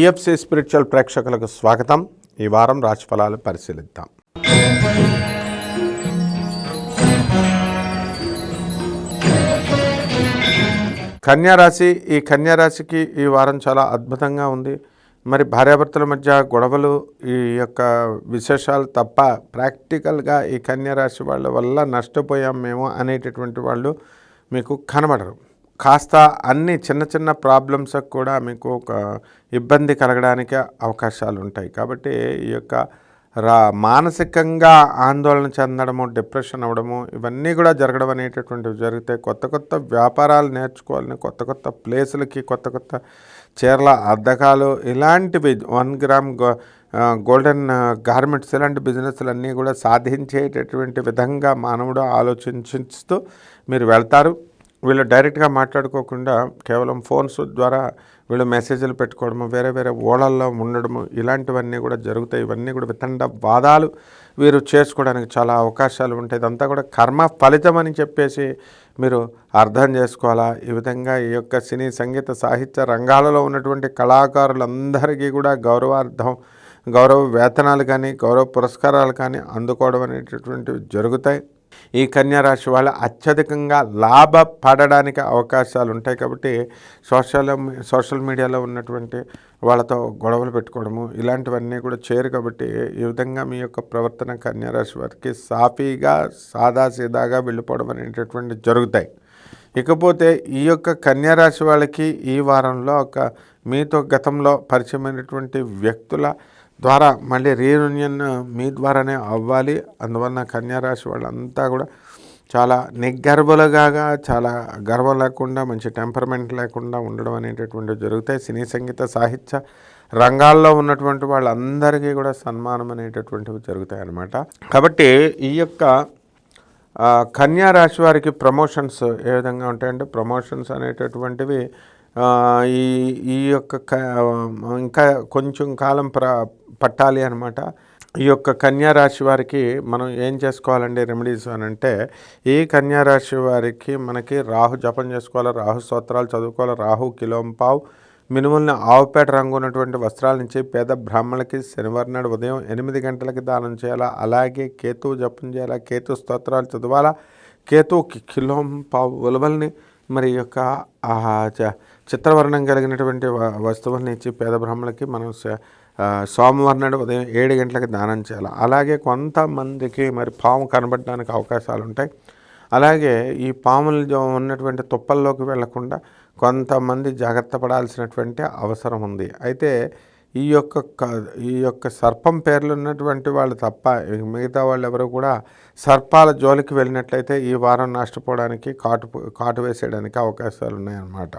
TFC spiritual ప్రేక్షకులకు స్వాగతం. ఈ వారం రాశి ఫలాలు పరిశీలిద్దాం. కన్యారాశి. ఈ కన్యారాశికి ఈ వారం చాలా అద్భుతంగా ఉంది. మరి భార్యాభర్తల మధ్య గొడవలు ఈ యొక్క విశేషాలు తప్ప ప్రాక్టికల్గా ఈ కన్యారాశి వాళ్ళ వల్ల నష్టపోయాం మేము అనేటటువంటి వాళ్ళు మీకు కనబడరు. కాస్త అన్ని చిన్న చిన్న ప్రాబ్లమ్స్కి కూడా మీకు ఒక ఇబ్బంది కలగడానికి అవకాశాలు ఉంటాయి. కాబట్టి ఈ యొక్క మానసికంగా ఆందోళన చెందడము, డిప్రెషన్ అవ్వడము, ఇవన్నీ కూడా జరగడం అనేటటువంటివి జరుగుతాయి. కొత్త కొత్త వ్యాపారాలు నేర్చుకోవాలని, కొత్త కొత్త ప్లేసులకి, కొత్త కొత్త చీరల అద్దకాలు, ఇలాంటివి 1 గ్రామ్ గోల్డెన్ గార్మెంట్స్, ఇలాంటి బిజినెస్లు అన్నీ కూడా సాధించేటటువంటి విధంగా మానవుడు ఆలోచిస్తూ మీరు వెళ్తారు. వీళ్ళు డైరెక్ట్గా మాట్లాడుకోకుండా కేవలం ఫోన్స్ ద్వారా వీళ్ళు మెసేజ్లు పెట్టుకోవడము, వేరే వేరే ఓళ్ళల్లో ఉండడము, ఇలాంటివన్నీ కూడా జరుగుతాయి. ఇవన్నీ కూడా వితండ వాదాలు వీరు చేసుకోవడానికి చాలా అవకాశాలు ఉంటాయి. ఇదంతా కూడా కర్మ ఫలితం అని చెప్పేసి మీరు అర్థం చేసుకోవాలా. ఈ విధంగా ఈ యొక్క సినీ, సంగీత, సాహిత్య రంగాలలో ఉన్నటువంటి కళాకారులందరికీ కూడా గౌరవ వేతనాలు కానీ, గౌరవ పురస్కారాలు కానీ అందుకోవడం అనేటటువంటివి జరుగుతాయి. ఈ కన్యారాశి వాళ్ళు అత్యధికంగా లాభపడడానికి అవకాశాలు ఉంటాయి. కాబట్టి సోషల్ మీడియాలో ఉన్నటువంటి వాళ్ళతో గొడవలు పెట్టుకోవడము, ఇలాంటివన్నీ కూడా చేయరు. కాబట్టి ఈ విధంగా మీ యొక్క ప్రవర్తన కన్యారాశి వారికి సాఫీగా, సాదాసీదాగా వెళ్ళిపోవడం అనేటటువంటి జరుగుతాయి. ఇకపోతే ఈ యొక్క కన్యారాశి వాళ్ళకి ఈ వారంలో మీతో గతంలో పరిచయమైనటువంటి వ్యక్తుల ద్వారా మళ్ళీ రీయూనియన్ మీ ద్వారానే అవ్వాలి. అందువలన కన్యారాశి వాళ్ళంతా కూడా చాలా నిగ్గర్భలుగా, చాలా గర్వం లేకుండా, మంచి టెంపర్మెంట్ లేకుండా ఉండడం అనేటటువంటివి జరుగుతాయి. సినీ, సంగీత, సాహిత్య రంగాల్లో ఉన్నటువంటి వాళ్ళందరికీ కూడా సన్మానం అనేటటువంటివి జరుగుతాయి అన్నమాట. కాబట్టి ఈ యొక్క కన్యారాశి వారికి ప్రమోషన్స్ ఏ విధంగా ఉంటాయంటే, ప్రమోషన్స్ అనేటటువంటివి ఈ యొక్క ఇంకా కొంచెం కాలం పట్టాలి అన్నమాట. ఈ యొక్క కన్యారాశి వారికి మనం ఏం చేసుకోవాలండి రెమెడీస్ అని అంటే, ఈ కన్యారాశి వారికి మనకి రాహు జపం చేసుకోవాలి, రాహు స్తోత్రాలు చదువుకోవాలి, రాహు కిలోంపావు మినుముల్ని ఆవుపేట రంగు ఉన్నటువంటి వస్త్రాల నుంచి పేద బ్రాహ్మణులకి శనివారం నాడు ఉదయం 8 గంటలకి దానం చేయాలా. అలాగే కేతువు జపం చేయాలా, కేతు స్తోత్రాలు చదవాలా. కేతువుకి కిలోంపావు ఉలవల్ని మరి యొక్క చిత్రవర్ణం కలిగినటువంటి వస్తువుల్ని ఇచ్చి పేద బ్రాహ్మణులకి మనం సోమవారం నాడు ఉదయం 7 గంటలకి దానం చేయాలి. అలాగే కొంతమందికి మరి పాము కనబడడానికి అవకాశాలు ఉంటాయి. అలాగే ఈ పాములు ఉన్నటువంటి తుప్పల్లోకి వెళ్లకుండా కొంతమంది జాగ్రత్త పడాల్సినటువంటి అవసరం ఉంది. అయితే ఈ యొక్క సర్పం పేర్లు ఉన్నటువంటి వాళ్ళు తప్ప మిగతా వాళ్ళు ఎవరు కూడా సర్పాల జోలికి వెళ్ళినట్లయితే ఈ వారం నష్టపోవడానికి, కాటు వేసేయడానికి అవకాశాలు ఉన్నాయన్నమాట.